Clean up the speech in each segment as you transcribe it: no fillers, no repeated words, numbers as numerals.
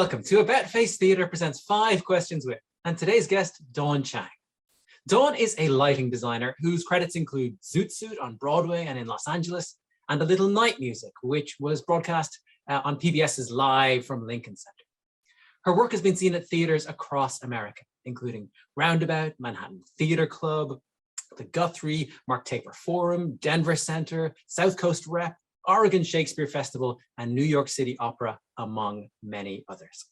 welcome to AboutFACE Theatre presents 5 Questions With, and today's guest, Dawn Chiang. Dawn is a lighting designer whose credits include Zoot Suit on Broadway and in Los Angeles, and A Little Night Music, which was broadcast on PBS's Live from Lincoln Center. Her work has been seen at theaters across America, including Roundabout, Manhattan Theatre Club, the Guthrie, Mark Taper Forum, Denver Center, South Coast Rep, Oregon Shakespeare Festival, and New York City Opera, among many others.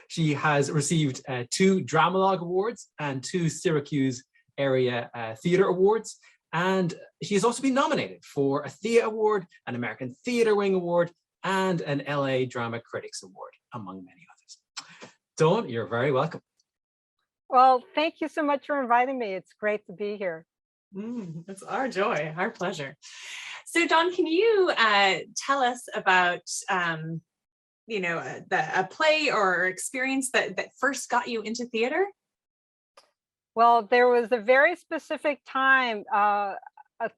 She has received 2 Dramalogue Awards and 2 Syracuse Area Theatre Awards, and she has also been nominated for a THEA Award, an American Theatre Wing Award, and an LA Drama Critics Award, among many others. Dawn, you're very welcome. Well, thank you so much for inviting me. It's great to be here. It's our joy, our pleasure. So Dawn, can you tell us about, a play or experience that first got you into theater? Well, there was a very specific time, a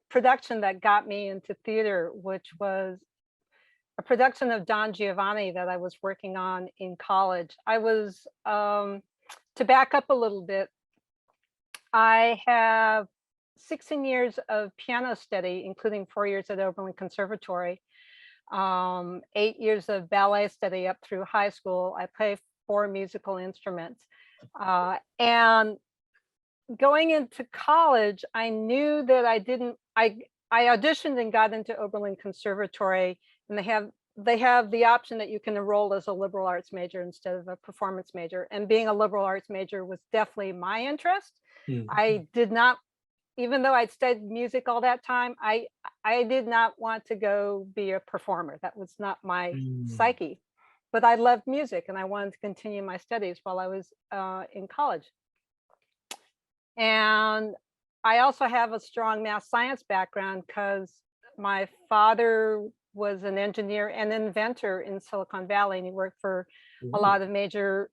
production that got me into theater, which was a production of Don Giovanni that I was working on in college. I was, to back up a little bit, I have 16 years of piano study, including 4 years at Oberlin Conservatory, 8 years of ballet study up through high school. I play 4 musical instruments. And going into college, I knew that I auditioned and got into Oberlin Conservatory, and they have the option that you can enroll as a liberal arts major instead of a performance major. And being a liberal arts major was definitely my interest. I did not, even though I'd studied music all that time, I did not want to go be a performer. That was not my psyche. But I loved music and I wanted to continue my studies while I was in college. And I also have a strong math science background because my father was an engineer and inventor in Silicon Valley, and he worked for a lot of major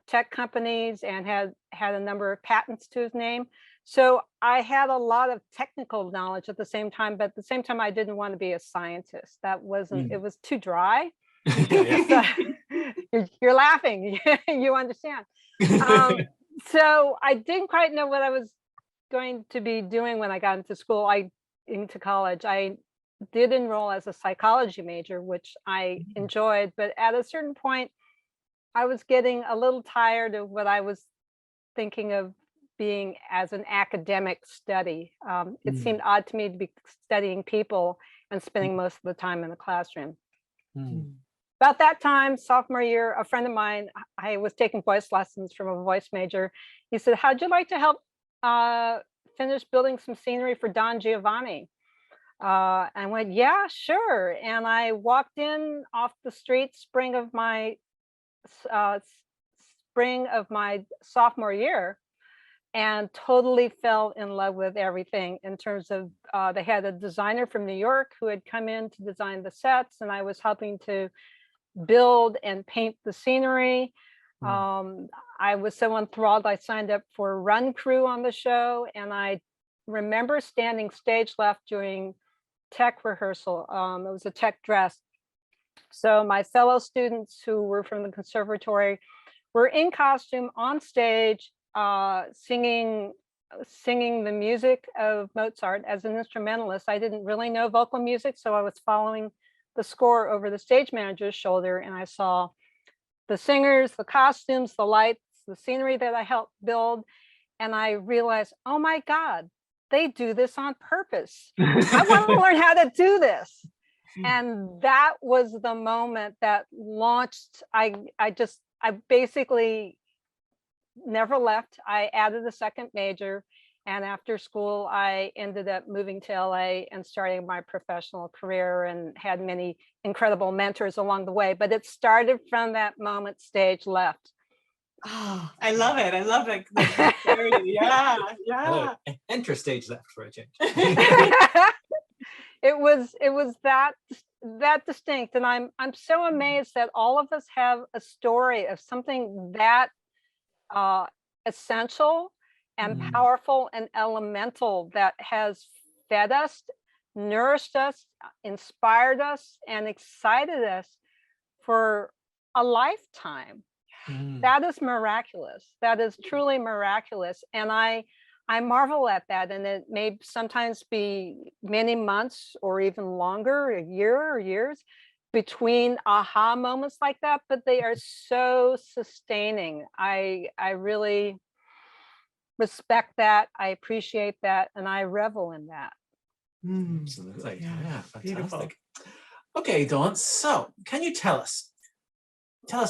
tech companies and had a number of patents to his name. So I had a lot of technical knowledge at the same time, but at the same time, I didn't want to be a scientist. That wasn't, it was too dry. So, you're laughing, you understand. So I didn't quite know what I was going to be doing when I got into college. I did enroll as a psychology major, which I enjoyed, but at a certain point, I was getting a little tired of what I was thinking of being as an academic study. It seemed odd to me to be studying people and spending most of the time in the classroom. About that time, sophomore year, a friend of mine, I was taking voice lessons from a voice major. He said, how'd you like to help finish building some scenery for Don Giovanni? I went, yeah, sure. And I walked in off the street spring of my sophomore year and totally fell in love with everything in terms of, they had a designer from New York who had come in to design the sets, and I was helping to build and paint the scenery. I was so enthralled, I signed up for a run crew on the show, and I remember standing stage left during tech rehearsal. It was a tech dress. So my fellow students who were from the conservatory were in costume on stage, singing the music of Mozart as an instrumentalist. I didn't really know vocal music, so I was following the score over the stage manager's shoulder, and I saw the singers, the costumes, the lights, the scenery that I helped build, and I realized, oh my God, they do this on purpose. I want to learn how to do this. And that was the moment that launched. I basically never left. I added a second major, and after school, I ended up moving to LA and starting my professional career and had many incredible mentors along the way. But it started from that moment, stage left. Oh, I love it. I love it. Yeah. Enter stage left for a change. It was that distinct, and I'm so amazed that all of us have a story of something that essential and powerful and elemental that has fed us, nourished us, inspired us, and excited us for a lifetime. That is miraculous. That is truly miraculous. And I marvel at that. And it may sometimes be many months or even longer, a year or years between aha moments like that, but they are so sustaining. I really respect that. I appreciate that. And I revel in that. Absolutely. Yeah, Yeah, fantastic. beautiful. Okay, Dawn. So can you tell us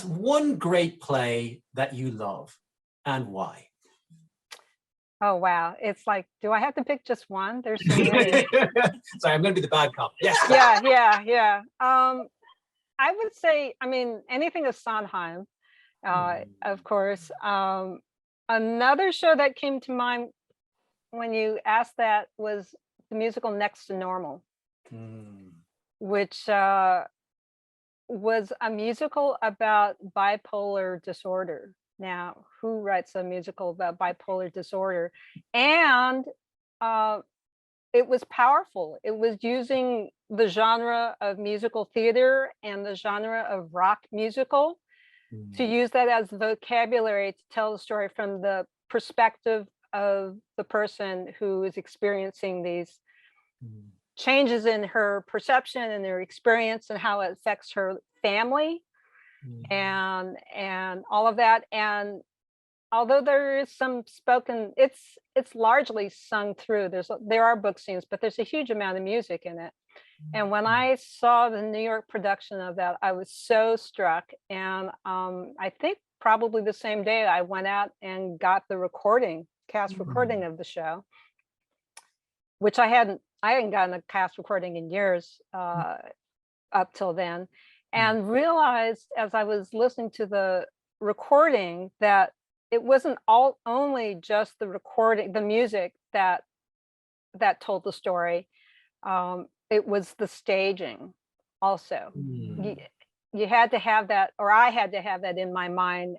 one great play that you love and why? Oh, wow. It's like, do I have to pick just one? There's so many. Sorry, I'm going to be the bad cop. Yes. Yeah. I would say, I mean, anything of Sondheim, of course. Another show that came to mind when you asked that was the musical Next to Normal, which was a musical about bipolar disorder. Now, who writes a musical about bipolar disorder? And it was powerful. It was using the genre of musical theater and the genre of rock musical to use that as vocabulary to tell the story from the perspective of the person who is experiencing these changes in her perception and their experience and how it affects her family and all of that. And although there is some spoken, it's largely sung through. There are book scenes, but there's a huge amount of music in it. And when I saw the New York production of that, I was so struck. And I think probably the same day I went out and got the cast recording of the show, which I hadn't gotten a cast recording in years up till then, and realized as I was listening to the recording that it wasn't only just the recording, the music that told the story. It was the staging also. You had to have that, or I had to have that in my mind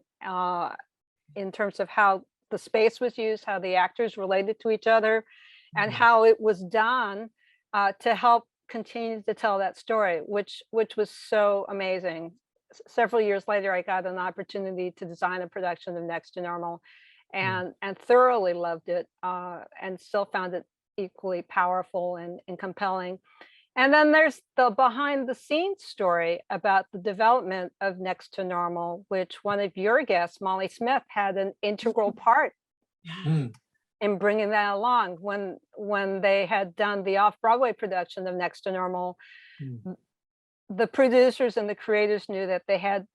in terms of how the space was used, how the actors related to each other, and how it was done to help continue to tell that story, which was so amazing. Several years later, I got an opportunity to design a production of Next to Normal, and thoroughly loved it, and still found it equally powerful and compelling. And then there's the behind the scenes story about the development of Next to Normal, which one of your guests, Molly Smith, had an integral part in bringing that along. When they had done the off-Broadway production of Next to Normal, the producers and the creators knew that they had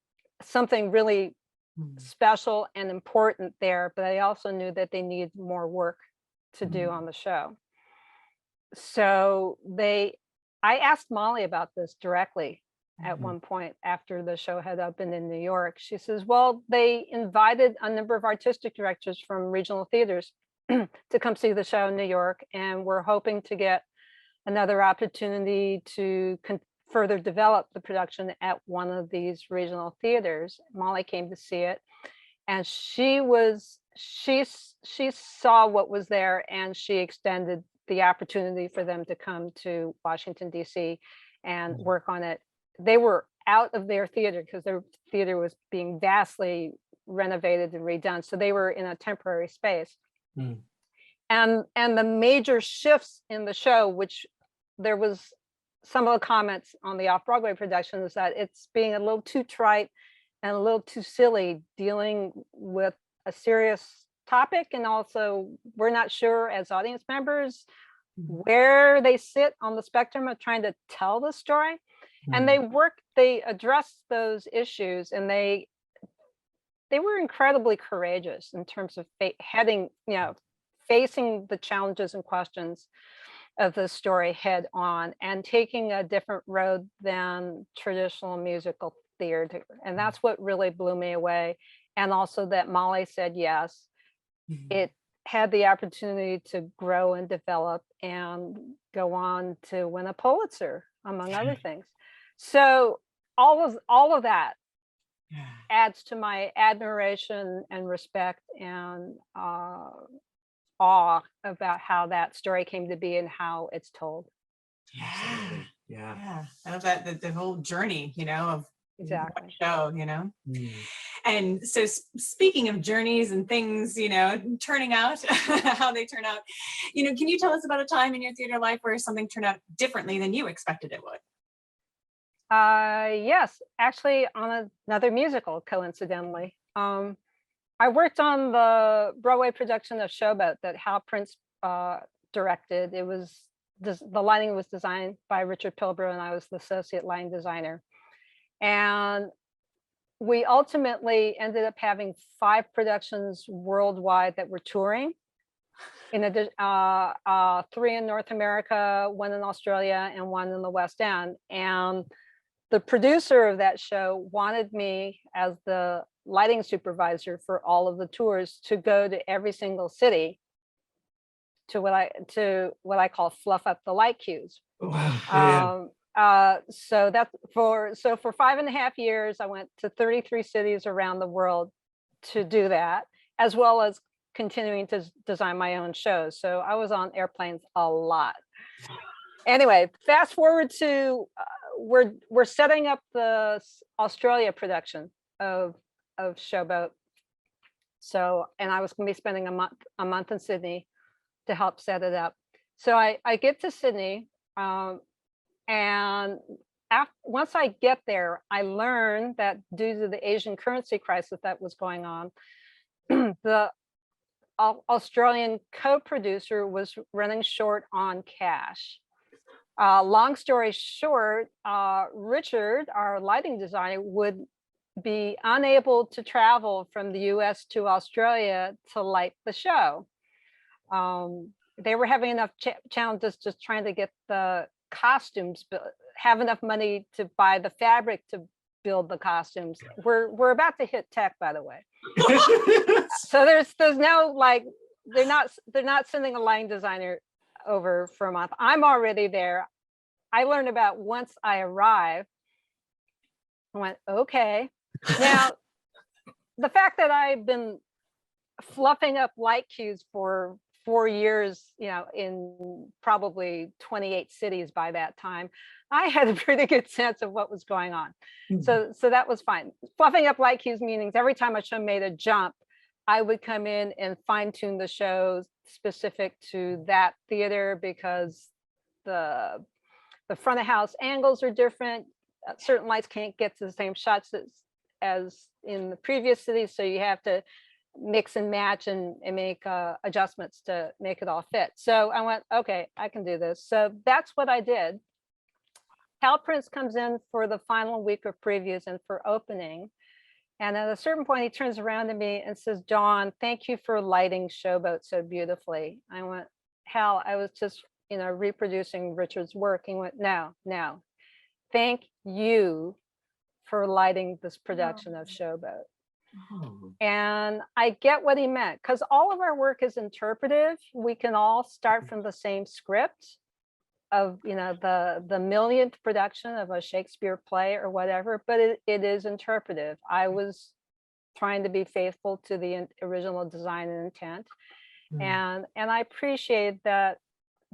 something really special and important there, but they also knew that they needed more work to do on the show. So I asked Molly about this directly at one point after the show had opened in New York. She says, well, they invited a number of artistic directors from regional theaters to come see the show in New York, and we're hoping to get another opportunity to further develop the production at one of these regional theaters. Molly came to see it, and she saw what was there, and she extended the opportunity for them to come to Washington, D.C. and work on it. They were out of their theater because their theater was being vastly renovated and redone. So they were in a temporary space. And the major shifts in the show, which there was some of the comments on the off-Broadway production, is that it's being a little too trite and a little too silly, dealing with a serious topic. And also, we're not sure as audience members where they sit on the spectrum of trying to tell the story. And they addressed those issues, and they were incredibly courageous in terms of facing the challenges and questions of the story head on and taking a different road than traditional musical theater. And that's what really blew me away. And also that Molly said yes. It had the opportunity to grow and develop and go on to win a Pulitzer, among other things. So all of that adds to my admiration and respect and awe about how that story came to be and how it's told. Yeah. I love that the whole journey, of exactly. show, you know. Mm. And so speaking of journeys and things, you know, turning out how they turn out, you know, can you tell us about a time in your theater life where something turned out differently than you expected it would? Yes, actually on another musical, coincidentally. I worked on the Broadway production of Showboat that Hal Prince directed. It was the lighting was designed by Richard Pilbrow, and I was the associate lighting designer. And we ultimately ended up having 5 productions worldwide that were touring. In addition, 3 in North America, 1 in Australia, and 1 in the West End. And the producer of that show wanted me as the lighting supervisor for all of the tours to go to every single city to what I call fluff up the light cues. Wow. Yeah. So for 5.5 years, I went to 33 cities around the world to do that, as well as continuing to design my own shows. So I was on airplanes a lot. Anyway, fast forward to we're setting up the Australia production of Showboat. So, and I was going to be spending a month in Sydney to help set it up. So I get to Sydney, and once I get there, I learn that due to the Asian currency crisis that was going on, the Australian co-producer was running short on cash. Long story short, Richard, our lighting designer, would be unable to travel from the US to Australia to light the show. They were having enough challenges just trying to get the costumes, have enough money to buy the fabric to build the costumes. We're about to hit tech, by the way. So there's no, like, they're not sending a lighting designer over for a month. I'm already there. I learned about once I arrive. I went, okay. Now, the fact that I've been fluffing up light cues for 4 years, you know, in probably 28 cities by that time, I had a pretty good sense of what was going on. So that was fine. Fluffing up light cues means every time a show made a jump, I would come in and fine tune the shows specific to that theater, because the front of house angles are different. Certain lights can't get to the same shots as in the previous cities. So you have to mix and match and make adjustments to make it all fit. So I went, okay, I can do this. So that's what I did. Hal Prince comes in for the final week of previews and for opening. And at a certain point, he turns around to me and says, Dawn, thank you for lighting Showboat so beautifully. I went, Hal, I was just, you know, reproducing Richard's work. He went, no, thank you for lighting this production of Showboat. And I get what he meant, because all of our work is interpretive. We can all start from the same script of, you know, the millionth production of a Shakespeare play or whatever, but it is interpretive. I was trying to be faithful to the original design and intent. And I appreciate that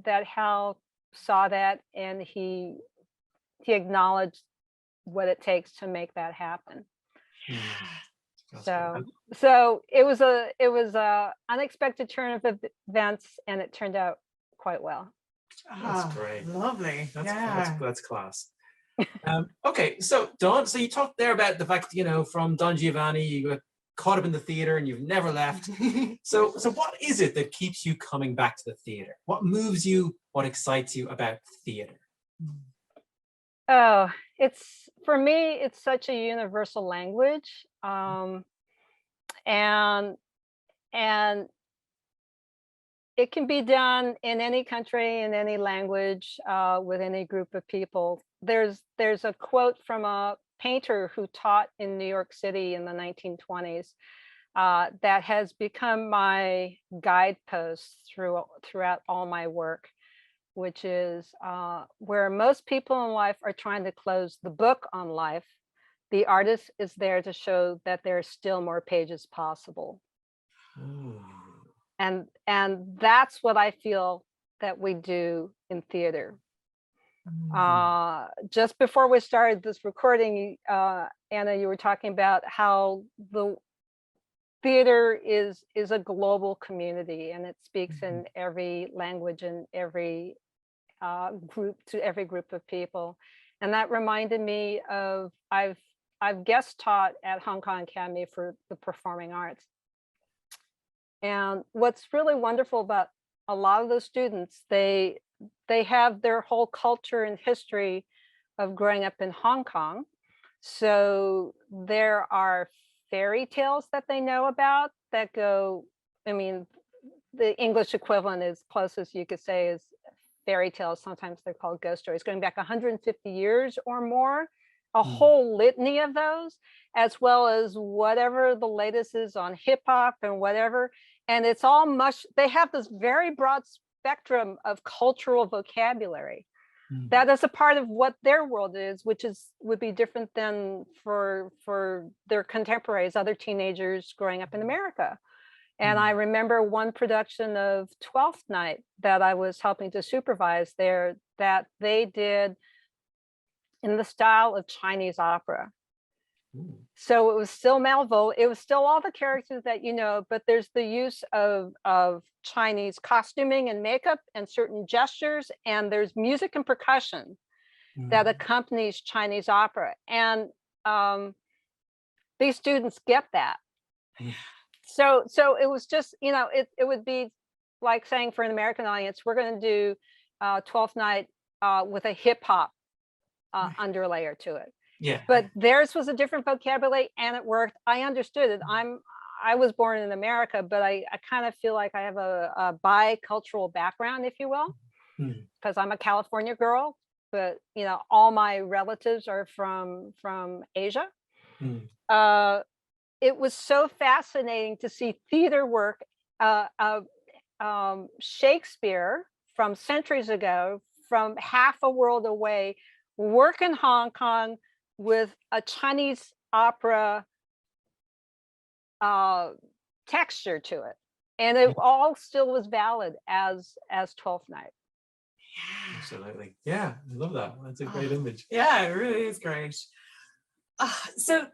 Hal saw that, and he acknowledged what it takes to make that happen. So it was a unexpected turn of events, and it turned out quite well. That's great. Lovely. That's class. Okay, so Dawn, so you talked there about the fact, you know, from Don Giovanni, you got caught up in the theater and you've never left. So what is it that keeps you coming back to the theater? What moves you? What excites you about theater? Oh, for me, it's such a universal language. And it can be done in any country, in any language, with any group of people. There's a quote from a painter who taught in New York City in the 1920s that has become my guidepost throughout all my work, which is where most people in life are trying to close the book on life, the artist is there to show that there are still more pages possible. And that's what I feel that we do in theater. Just before we started this recording, Anna, you were talking about how the theater is a global community, and it speaks in every language and every every group of people. And that reminded me of I've guest taught at Hong Kong Academy for the Performing Arts. And what's really wonderful about a lot of those students, they have their whole culture and history of growing up in Hong Kong. So there are fairy tales that they know about that go, I mean, the English equivalent as close as you could say is fairy tales. Sometimes they're called ghost stories, going back 150 years or more, a whole litany of those, as well as whatever the latest is on hip hop and whatever. And it's all much, they have this very broad spectrum of cultural vocabulary that is a part of what their world is, which would be different than for their contemporaries, other teenagers growing up in America. And I remember one production of Twelfth Night that I was helping to supervise there, that they did in the style of Chinese opera. So it was still Melville, it was still all the characters that you know, but there's the use of Chinese costuming and makeup and certain gestures, and there's music and percussion that accompanies Chinese opera. And these students get that. So it was just, you know, it would be like saying for an American audience, we're going to do Twelfth Night with a hip hop underlayer to it. Yeah. But theirs was a different vocabulary and it worked. I understood it. I was born in America, but I kind of feel like I have a bicultural background, if you will, because I'm a California girl, but you know, all my relatives are from Asia. It was so fascinating to see theater work of Shakespeare from centuries ago, from half a world away, work in Hong Kong with a Chinese opera texture to it, and it all still was valid as Twelfth Night. Absolutely. Yeah, I love that. That's a great image. Yeah, it really is great. So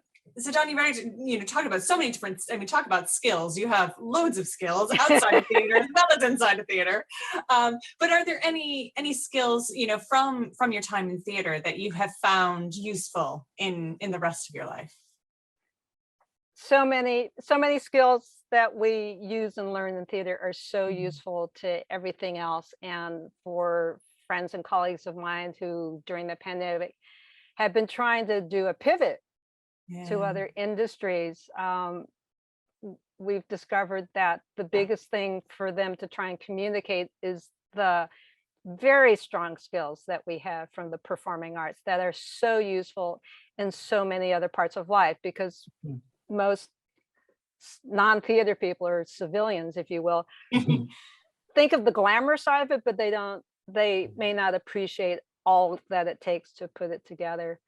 Dawn, you ready to, you know, talk about so many different, I mean, talk about skills. You have loads of skills outside of theater as well as inside of theater. But are there any skills, you know, from your time in theater that you have found useful in the rest of your life? So many skills that we use and learn in theater are so useful to everything else. And for friends and colleagues of mine who during the pandemic have been trying to do a pivot to other industries, we've discovered that the biggest thing for them to try and communicate is the very strong skills that we have from the performing arts that are so useful in so many other parts of life, because most non-theater people are civilians, if you will, think of the glamour side of it, but they may not appreciate all that it takes to put it together.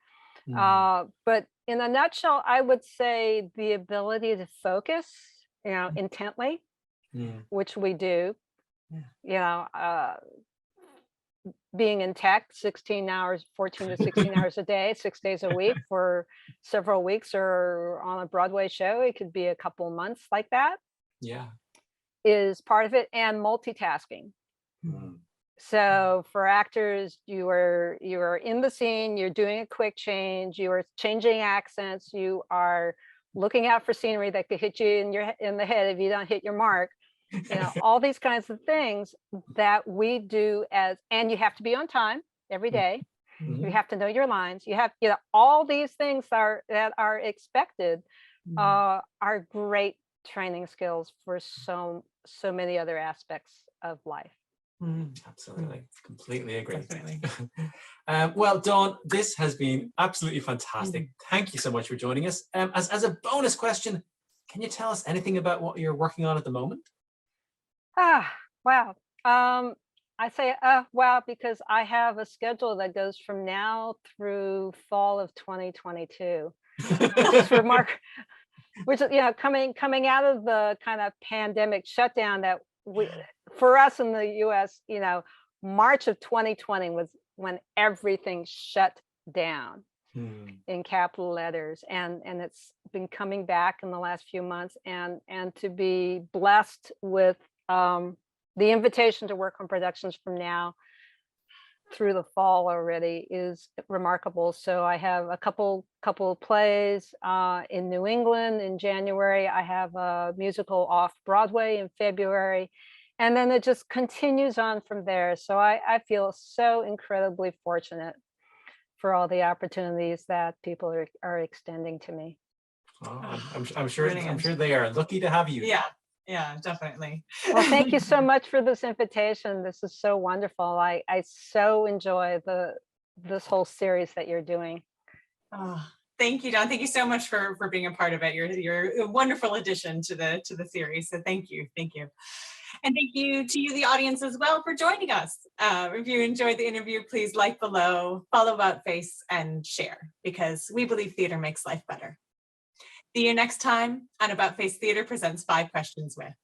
But in a nutshell, I would say the ability to focus, you know, intently, which we do, you know, being in tech 14 to 16 hours a day, 6 days a week for several weeks, or on a Broadway show, it could be a couple months like that. Yeah. Is part of it, and multitasking. So for actors, you are in the scene, you're doing a quick change, you are changing accents, you are looking out for scenery that could hit you in the head if you don't hit your mark. You know, all these kinds of things that we do and you have to be on time every day. You have to know your lines. You have, you know, all these things that are expected are great training skills for so many other aspects of life. Absolutely, completely agree. Well, Dawn, this has been absolutely fantastic. Thank you so much for joining us. As a bonus question, can you tell us anything about what you're working on at the moment? Wow. I say wow because I have a schedule that goes from now through fall of 2022, which is remarkable. Which, you know, coming out of the kind of pandemic shutdown that for us in the US, you know, March of 2020 was when everything shut down Hmm. in capital letters, and it's been coming back in the last few months, and to be blessed with the invitation to work on productions from now through the fall already is remarkable. So I have a couple of plays in New England in January. I have a musical off Broadway in February, and then it just continues on from there. So I feel so incredibly fortunate for all the opportunities that people are extending to me. Oh, I'm sure Brilliant. they are lucky to have you. Yeah, definitely. Well, thank you so much for this invitation. This is so wonderful. I so enjoy this whole series that you're doing. Oh, thank you, Dawn. Thank you so much for being a part of it. You're a wonderful addition to the series. So thank you. And thank you to you, the audience, as well, for joining us. If you enjoyed the interview, please like below, follow AboutFACE, and share, because we believe theater makes life better. See you next time on AboutFACE Theater Presents 5 Questions With.